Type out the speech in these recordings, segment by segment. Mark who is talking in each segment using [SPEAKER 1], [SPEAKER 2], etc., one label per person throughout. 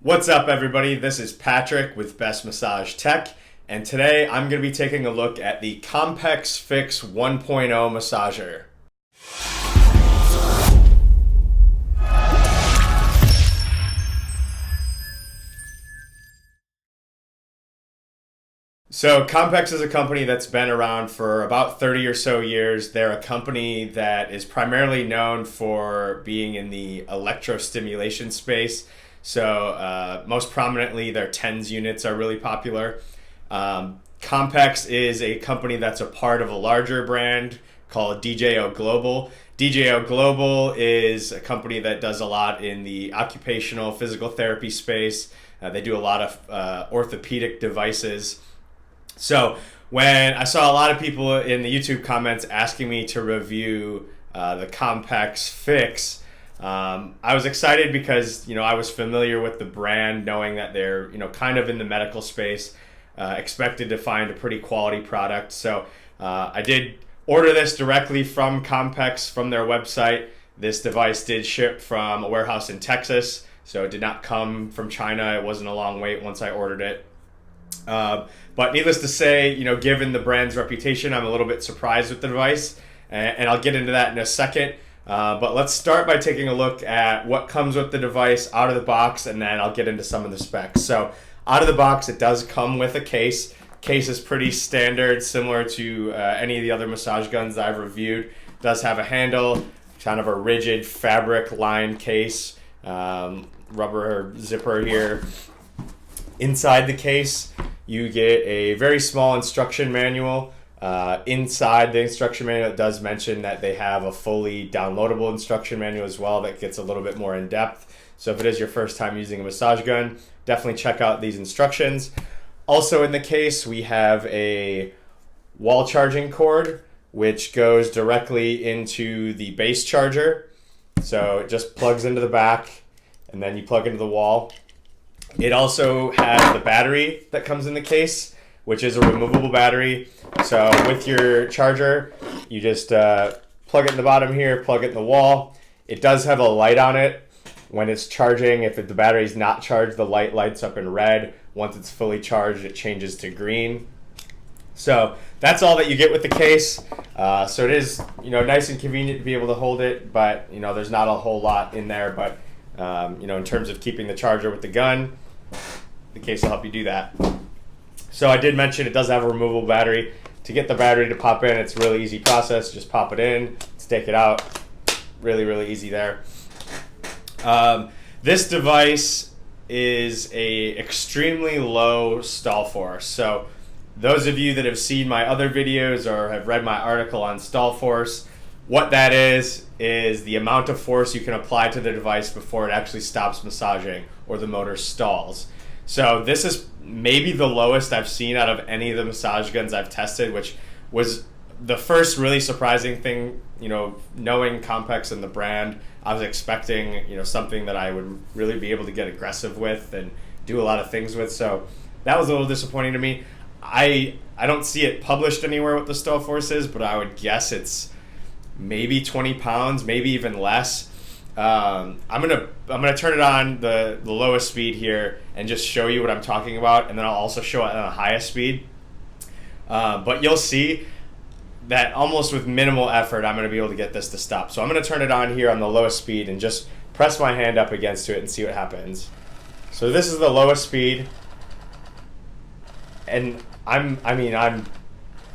[SPEAKER 1] What's up, everybody? This is Patrick with Best Massage Tech, and today I'm going to be taking a look at the Compex Fixx 1.0 massager. So Compex is a company that's been around for about 30 or so years. They're a company that is primarily known for being in the electrostimulation space. So most prominently, their TENS units are really popular. Compex is a company that's a part of a larger brand called DJO Global. DJO Global is a company that does a lot in the occupational physical therapy space. They do a lot of orthopedic devices. So when I saw a lot of people in the YouTube comments asking me to review the Compex Fixx, I was excited because I was familiar with the brand, knowing that they're kind of in the medical space, expected to find a pretty quality product. So I did order this directly from Compex from their website. This device did ship from a warehouse in Texas, so it did not come from China. It wasn't a long wait once I ordered it. But needless to say, given the brand's reputation, I'm a little bit surprised with the device, and I'll get into that in a second. But let's start by taking a look at what comes with the device out of the box, and then I'll get into some of the specs. So out of the box, it does come with a case. Case is pretty standard, similar to any of the other massage guns that I've reviewed. It does have a handle, kind of a rigid fabric-lined case, rubber zipper here. Inside the case, you get a very small instruction manual. Inside the instruction manual, it does mention that they have a fully downloadable instruction manual as well that gets a little bit more in depth. So if it is your first time using a massage gun, definitely check out these instructions. Also in the case, we have a wall charging cord, which goes directly into the base charger. So it just plugs into the back, and then you plug into the wall. It also has the battery that comes in the case, which is a removable battery. So with your charger, you just plug it in the bottom here, plug it in the wall. It does have a light on it when it's charging. If the battery is not charged, the light lights up in red. Once it's fully charged, it changes to green. So that's all that you get with the case. So it is nice and convenient to be able to hold it, but there's not a whole lot in there. But in terms of keeping the charger with the gun, the case will help you do that. So I did mention it does have a removable battery. To get the battery to pop in, it's a really easy process. Just pop it in, take it out. Really, really easy there. This device is a extremely low stall force. So those of you that have seen my other videos or have read my article on stall force, what that is the amount of force you can apply to the device before it actually stops massaging or the motor stalls. So this is maybe the lowest I've seen out of any of the massage guns I've tested, which was the first really surprising thing. Knowing Compex and the brand, I was expecting something that I would really be able to get aggressive with and do a lot of things with. So that was a little disappointing to me. I don't see it published anywhere what the stall force is, but I would guess it's maybe 20 pounds, maybe even less. I'm gonna turn it on the lowest speed here and just show you what I'm talking about, and then I'll also show it on the highest speed. But you'll see that almost with minimal effort, I'm gonna be able to get this to stop. So I'm gonna turn it on here on the lowest speed and just press my hand up against it and see what happens. So this is the lowest speed, and I'm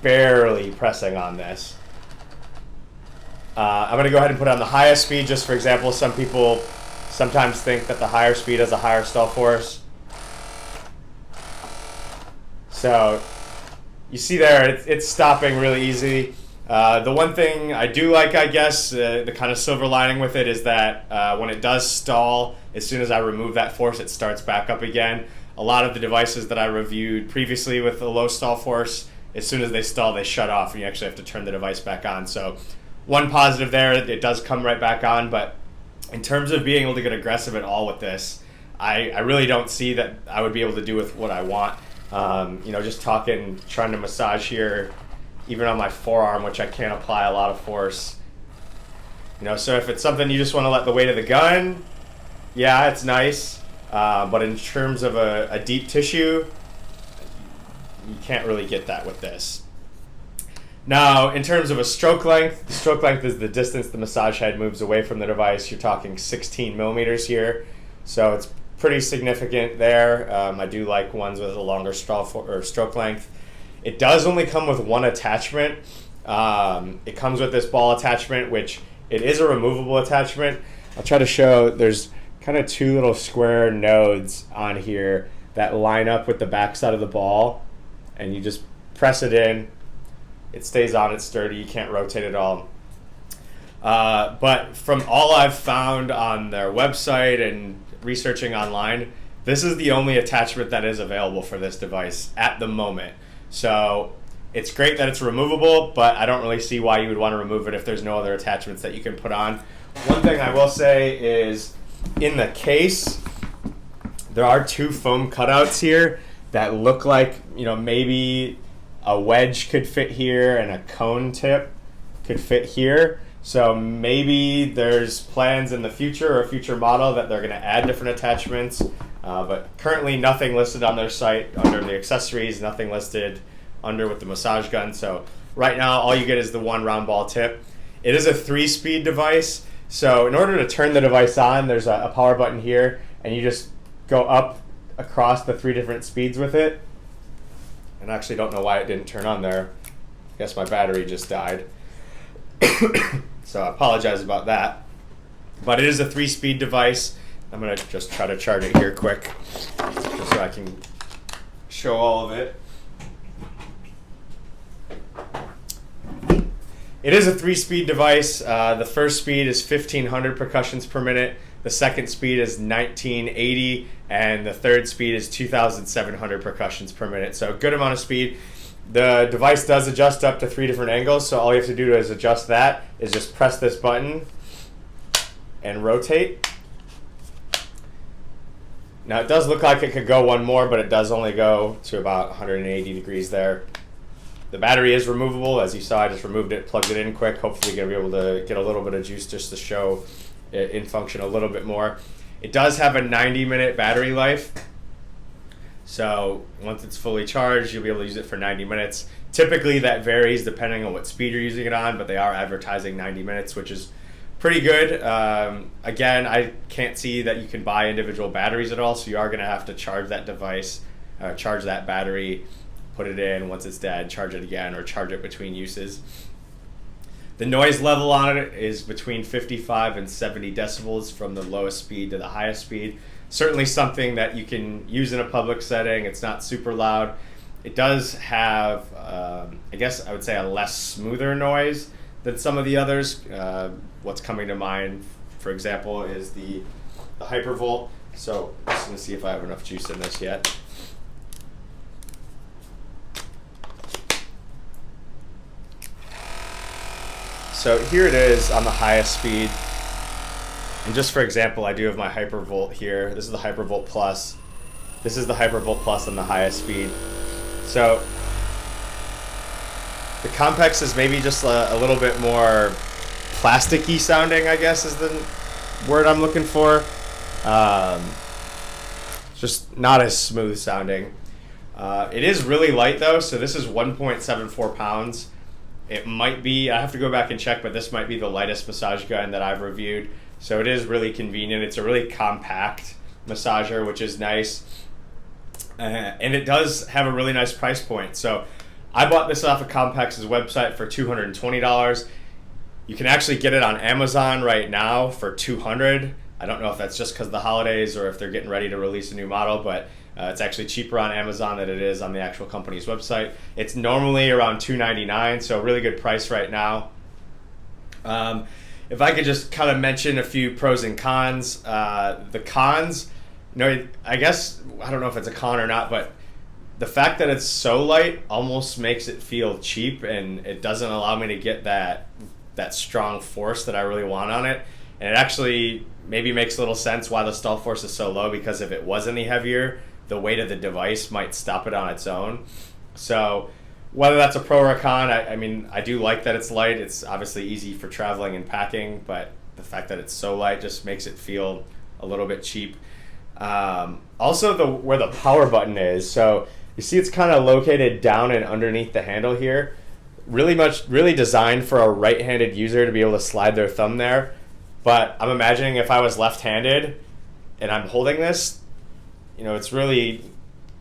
[SPEAKER 1] barely pressing on this. I'm going to go ahead and put it on the highest speed, just for example. Some people sometimes think that the higher speed has a higher stall force. So you see there, it's stopping really easy. The one thing I do like, I guess, the kind of silver lining with it is that when it does stall, as soon as I remove that force, it starts back up again. A lot of the devices that I reviewed previously with a low stall force, as soon as they stall, they shut off, and you actually have to turn the device back on. So one positive there, it does come right back on, but in terms of being able to get aggressive at all with this, I really don't see that I would be able to do with what I want. Just trying to massage here, even on my forearm, which I can't apply a lot of force. So if it's something you just want to let the weight of the gun, yeah, it's nice. But in terms of a deep tissue, you can't really get that with this. Now, in terms of a stroke length, the stroke length is the distance the massage head moves away from the device. You're talking 16 millimeters here, so it's pretty significant there. I do like ones with a longer stroke length. It does only come with one attachment. It comes with this ball attachment, which it is a removable attachment. I'll try to show. There's kind of two little square nodes on here that line up with the back side of the ball, and you just press it in. It stays on, it's sturdy, you can't rotate it all. But from all I've found on their website and researching online, this is the only attachment that is available for this device at the moment. So it's great that it's removable, but I don't really see why you would want to remove it if there's no other attachments that you can put on. One thing I will say is in the case, there are two foam cutouts here that look like, maybe a wedge could fit here and a cone tip could fit here. So maybe there's plans in the future or a future model that they're going to add different attachments. But currently nothing listed on their site under the accessories, nothing listed under with the massage gun. So right now all you get is the one round ball tip. It is a 3-speed device. So in order to turn the device on, there's a power button here, and you just go up across the 3 different speeds with it. And I actually don't know why it didn't turn on there. I guess my battery just died. So I apologize about that. But it is a 3-speed device. I'm going to just try to charge it here quick, just so I can show all of it. It is a 3-speed device. The first speed is 1,500 percussions per minute. The second speed is 1980, and the third speed is 2,700 percussions per minute. So a good amount of speed. The device does adjust up to 3 different angles, so all you have to do is adjust that, is just press this button and rotate. Now it does look like it could go one more, but it does only go to about 180 degrees there. The battery is removable. As you saw, I just removed it, plugged it in quick. Hopefully you're going to be able to get a little bit of juice just to show it in function a little bit more. It does have a 90-minute battery life. So once it's fully charged, you'll be able to use it for 90 minutes. Typically that varies depending on what speed you're using it on, but they are advertising 90 minutes, which is pretty good. Again, I can't see that you can buy individual batteries at all, so you are going to have to charge that device, charge that battery, put it in. Once it's dead, charge it again, or charge it between uses. The noise level on it is between 55 and 70 decibels from the lowest speed to the highest speed. Certainly something that you can use in a public setting. It's not super loud. It does have, I guess I would say, a less smoother noise than some of the others. What's coming to mind, for example, is the Hypervolt. So I'm just going to see if I have enough juice in this yet. So here it is on the highest speed. And just for example, I do have my Hypervolt here. This is the Hypervolt Plus. This is the Hypervolt Plus on the highest speed. So the Compex is maybe just a little bit more plasticky sounding, I guess is the word I'm looking for. Just not as smooth sounding. It is really light though, so this is 1.74 pounds. It might be, I have to go back and check, but this might be the lightest massage gun that I've reviewed. So it is really convenient. It's a really compact massager, which is nice. And it does have a really nice price point. So I bought this off of Compex's website for $220. You can actually get it on Amazon right now for $200. I don't know if that's just because of the holidays or if they're getting ready to release a new model, but it's actually cheaper on Amazon than it is on the actual company's website. It's normally around $299, so a really good price right now. If I could just kind of mention a few pros and cons. The cons, I guess, I don't know if it's a con or not, but the fact that it's so light almost makes it feel cheap, and it doesn't allow me to get that strong force that I really want on it. And it actually maybe makes a little sense why the stall force is so low, because if it was any heavier, the weight of the device might stop it on its own. So whether that's a pro or a con, I mean, I do like that it's light. It's obviously easy for traveling and packing, but the fact that it's so light just makes it feel a little bit cheap. Also, where the power button is. So you see, it's kind of located down and underneath the handle here. Really designed for a right-handed user to be able to slide their thumb there. But I'm imagining if I was left-handed and I'm holding this, it's really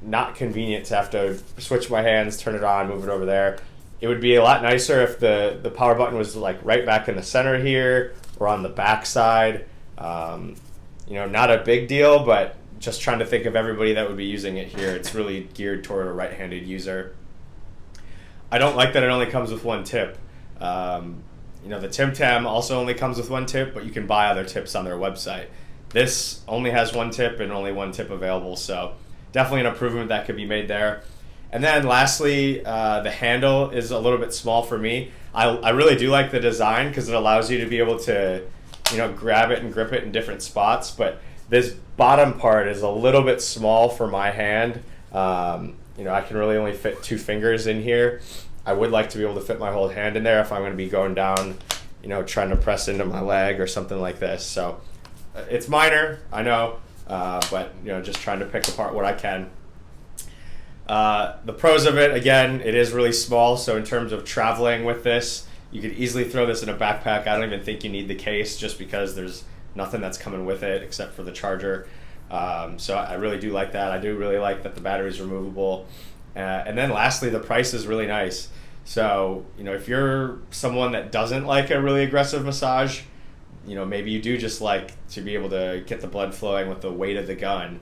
[SPEAKER 1] not convenient to have to switch my hands, turn it on, move it over there. It would be a lot nicer if the power button was like right back in the center here or on the back side. Not a big deal, but just trying to think of everybody that would be using it here. It's really geared toward a right-handed user. I don't like that it only comes with one tip. The Tim Tam also only comes with one tip, but you can buy other tips on their website. This only has one tip and only one tip available, so definitely an improvement that could be made there. And then lastly, the handle is a little bit small for me. I really do like the design because it allows you to be able to grab it and grip it in different spots, but this bottom part is a little bit small for my hand. I can really only fit 2 fingers in here. I would like to be able to fit my whole hand in there if I'm going to be going down, trying to press into my leg or something like this. So it's minor, I know, but just trying to pick apart what I can. The pros of it, again, it is really small, so in terms of traveling with this, you could easily throw this in a backpack. I don't even think you need the case just because there's nothing that's coming with it except for the charger. So I really do like that. I do really like that the battery is removable. And then lastly, the price is really nice. So, if you're someone that doesn't like a really aggressive massage, maybe you do just like to be able to get the blood flowing with the weight of the gun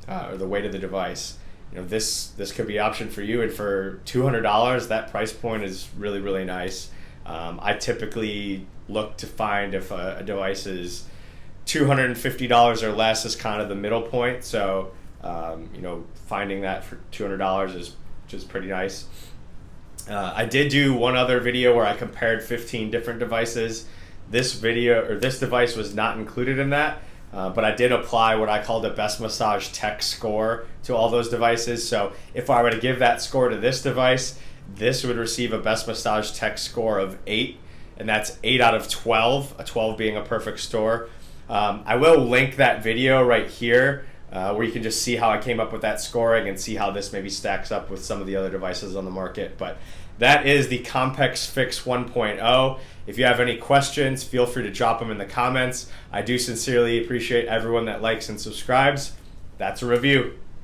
[SPEAKER 1] or the weight of the device. This could be an option for you. And for $200, that price point is really, really nice. I typically look to find if a device is $250 or less is kind of the middle point. So, finding that for $200 is just pretty nice. I did do one other video where I compared 15 different devices. This device was not included in that, but I did apply what I called a Best Massage Tech score to all those devices. So if I were to give that score to this device, this would receive a Best Massage Tech score of 8, and that's 8 out of 12, a 12 being a perfect score. I will link that video right here where you can just see how I came up with that scoring and see how this maybe stacks up with some of the other devices on the market. But that is the Compex Fixx 1.0. If you have any questions, feel free to drop them in the comments. I do sincerely appreciate everyone that likes and subscribes. That's a review.